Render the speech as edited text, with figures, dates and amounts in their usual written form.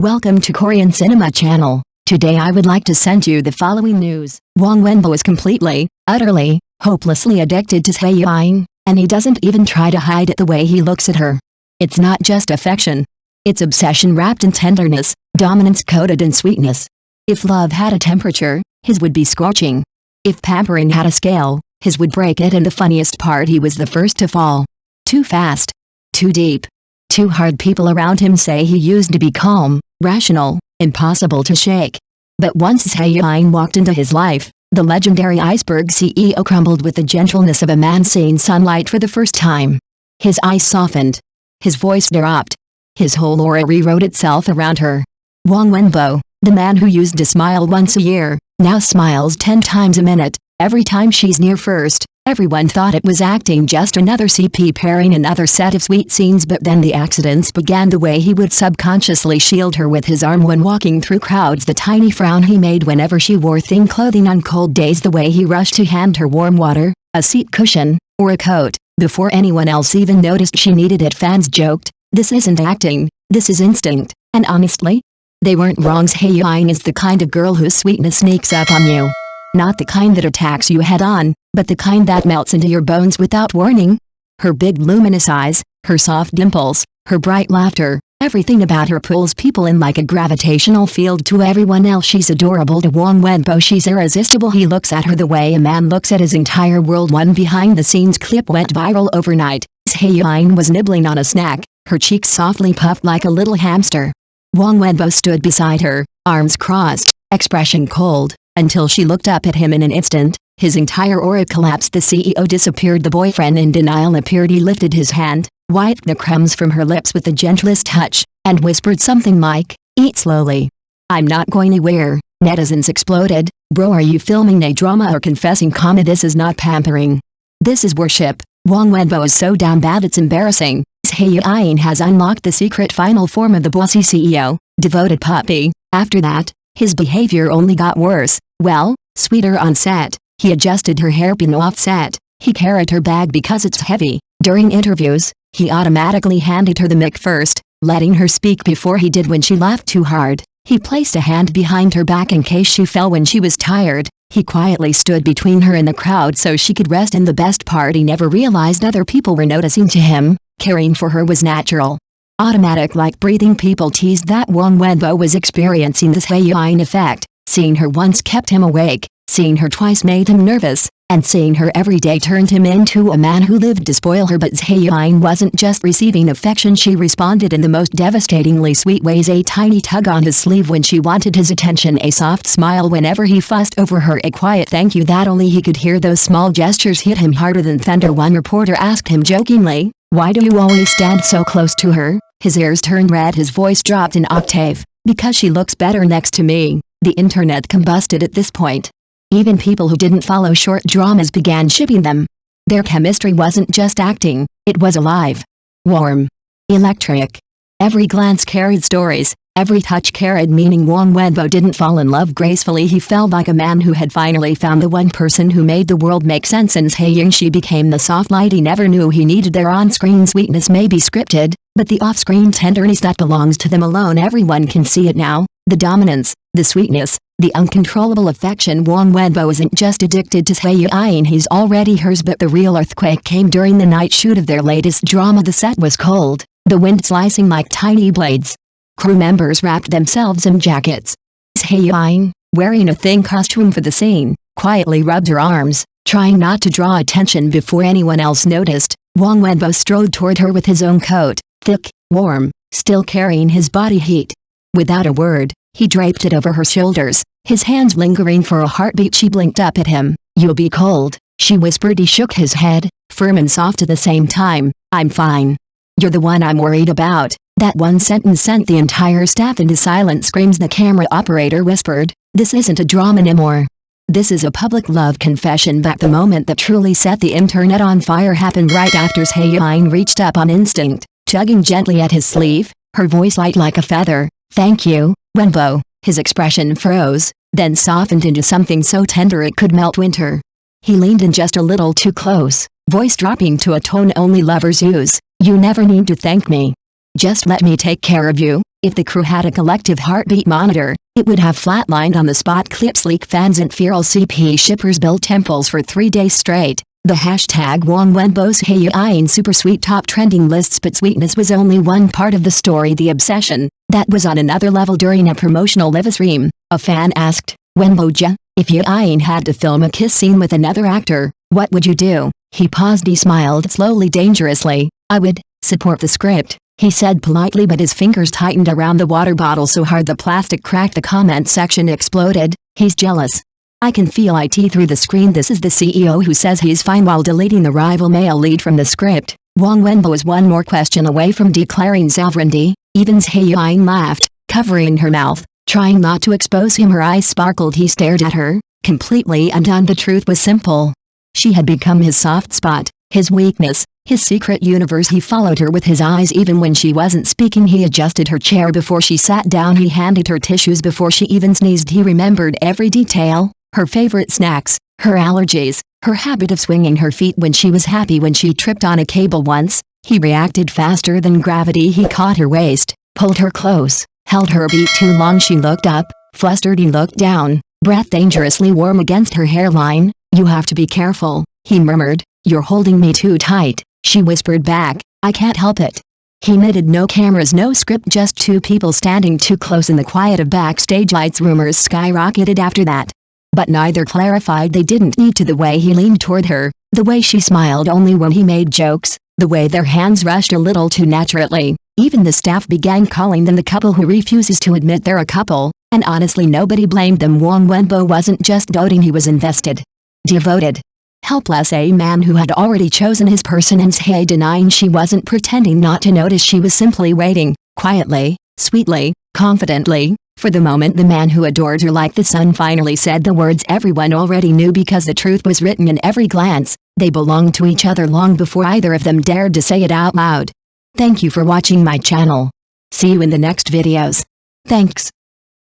Welcome to Korean Cinema Channel. Today I would like to send you the following news. Huang Wenbo is completely, utterly, hopelessly addicted to Zhai Yiying, and he doesn't even try to hide it the way he looks at her. It's not just affection. It's obsession wrapped in tenderness, dominance coated in sweetness. If love had a temperature, his would be scorching. If pampering had a scale, his would break it, and the funniest part, he was the first to fall. Too fast. Too deep. Too hard. People around him say he used to be calm, rational, impossible to shake. But once Zhai Yiying walked into his life, the legendary iceberg CEO crumbled with the gentleness of a man seeing sunlight for the first time. His eyes softened. His voice dropped. His whole aura rewrote itself around her. Huang Wenbo, the man who used to smile once a year, now smiles 10 times a minute, every time she's near. First, everyone thought it was acting, just another CP pairing another set of sweet scenes, but then the accidents began. The way he would subconsciously shield her with his arm when walking through crowds, the tiny frown he made whenever she wore thin clothing on cold days, the way he rushed to hand her warm water, a seat cushion, or a coat, before anyone else even noticed she needed it. Fans joked, "This isn't acting, this is instinct," and honestly, they weren't wrong. Zhai Yiying is the kind of girl whose sweetness sneaks up on you. Not the kind that attacks you head on, but the kind that melts into your bones without warning. Her big luminous eyes, her soft dimples, her bright laughter, everything about her pulls people in like a gravitational field. To everyone else she's adorable. To Huang Wenbo she's irresistible. He looks at her the way a man looks at his entire world. One behind-the-scenes clip went viral overnight. Zhai Yiying was nibbling on a snack, her cheeks softly puffed like a little hamster. Huang Wenbo stood beside her, arms crossed, expression cold, until she looked up at him. In an instant, his entire aura collapsed. The CEO disappeared. The boyfriend in denial appeared. He lifted his hand, wiped the crumbs from her lips with the gentlest touch, and whispered something like, "Eat slowly." "I'm not going anywhere." Netizens exploded. "Bro, are you filming a drama or confessing?" This is not pampering. This is worship. Huang Wenbo is so down bad it's embarrassing. Zhai Yiying has unlocked the secret final form of the bossy CEO, devoted puppy. After that, his behavior only got worse. Well, sweeter on set. He adjusted her hairpin off set. He carried her bag because it's heavy. During interviews, he automatically handed her the mic first, letting her speak before he did when she laughed too hard. He placed a hand behind her back in case she fell when she was tired. He quietly stood between her and the crowd so she could rest, and the best part, he never realized other people were noticing. To him, caring for her was natural. Automatic, like breathing. People teased that Huang Wenbo was experiencing the Zhai Yiying effect. Seeing her once kept him awake, seeing her twice made him nervous, and seeing her every day turned him into a man who lived to spoil her. But Zhai Yiying wasn't just receiving affection, she responded in the most devastatingly sweet ways. A tiny tug on his sleeve when she wanted his attention, a soft smile whenever he fussed over her, a quiet thank you that only he could hear. Those small gestures hit him harder than thunder. One reporter asked him jokingly, "Why do you always stand so close to her?" His ears turned red, his voice dropped an octave. "Because she looks better next to me." The internet combusted at this point. Even people who didn't follow short dramas began shipping them. Their chemistry wasn't just acting, it was alive. Warm. Electric. Every glance carried stories, every touch carried meaning. Huang Wenbo didn't fall in love gracefully, he fell like a man who had finally found the one person who made the world make sense. And Zhai Yiying, she became the soft light he never knew he needed. Their on-screen sweetness may be scripted, but the off-screen tenderness that belongs to them alone, everyone can see it now. The dominance, the sweetness, the uncontrollable affection. Huang Wenbo isn't just addicted to Zhai Yiying, he's already hers. But the real earthquake came during the night shoot of their latest drama. The set was cold, the wind slicing like tiny blades. Crew members wrapped themselves in jackets. Zhai Yiying, wearing a thin costume for the scene, quietly rubbed her arms, trying not to draw attention before anyone else noticed. Huang Wenbo strode toward her with his own coat, thick, warm, still carrying his body heat. Without a word, he draped it over her shoulders, his hands lingering for a heartbeat. She blinked up at him. "You'll be cold," she whispered. He shook his head, firm and soft at the same time. "I'm fine." "You're the one I'm worried about." That one sentence sent the entire staff into silent screams. The camera operator whispered, "This isn't a drama anymore. This is a public love confession." But the moment that truly set the internet on fire happened right after Zhai Yiying reached up on instinct, tugging gently at his sleeve, her voice light like a feather. "Thank you, Wenbo." His expression froze, then softened into something so tender it could melt winter. He leaned in just a little too close, voice dropping to a tone only lovers use. "You never need to thank me. Just let me take care of you." If the crew had a collective heartbeat monitor, it would have flatlined on the spot. Clips leak fans and feral CP shippers built temples for 3 days straight. The hashtag Huang Wenbo's Hae-in super sweet top trending lists, but sweetness was only one part of the story. The obsession, that was on another level. During a promotional live stream, a fan asked, "Wenbo-ja, if Hae-in had to film a kiss scene with another actor, what would you do?" He paused. He smiled slowly, dangerously. "I would support the script," he said politely, but his fingers tightened around the water bottle so hard the plastic cracked. The comment section exploded. "He's jealous. I can feel it through the screen." This is the CEO who says he's fine while deleting the rival male lead from the script. Huang Wenbo is one more question away from declaring sovereignty. Even Hae-in laughed, covering her mouth, trying not to expose him. Her eyes sparkled. He stared at her, completely undone. The truth was simple. She had become his soft spot, his weakness, his secret universe. He followed her with his eyes even when she wasn't speaking. He adjusted her chair before she sat down. He handed her tissues before she even sneezed. He remembered every detail, her favorite snacks, her allergies, her habit of swinging her feet when she was happy. When she tripped on a cable once, he reacted faster than gravity. He caught her waist, pulled her close, held her beat too long. She looked up, flustered. He looked down, breath dangerously warm against her hairline. "You have to be careful," he murmured. "You're holding me too tight," she whispered back. "I can't help it." He knitted. No cameras, no script, just two people standing too close in the quiet of backstage lights. Rumors skyrocketed after that, but neither clarified they didn't need to. The way he leaned toward her, the way she smiled only when he made jokes, the way their hands rushed a little too naturally. Even the staff began calling them the couple who refuses to admit they're a couple, and honestly nobody blamed them. Huang Wenbo wasn't just doting, he was invested. Devoted. Helpless. A man who had already chosen his person. And Hae denying she wasn't pretending not to notice. She was simply waiting, quietly, sweetly, confidently, for the moment the man who adored her like the sun finally said the words everyone already knew, because the truth was written in every glance. They belonged to each other long before either of them dared to say it out loud. Thank you for watching my channel. See you in the next videos. Thanks.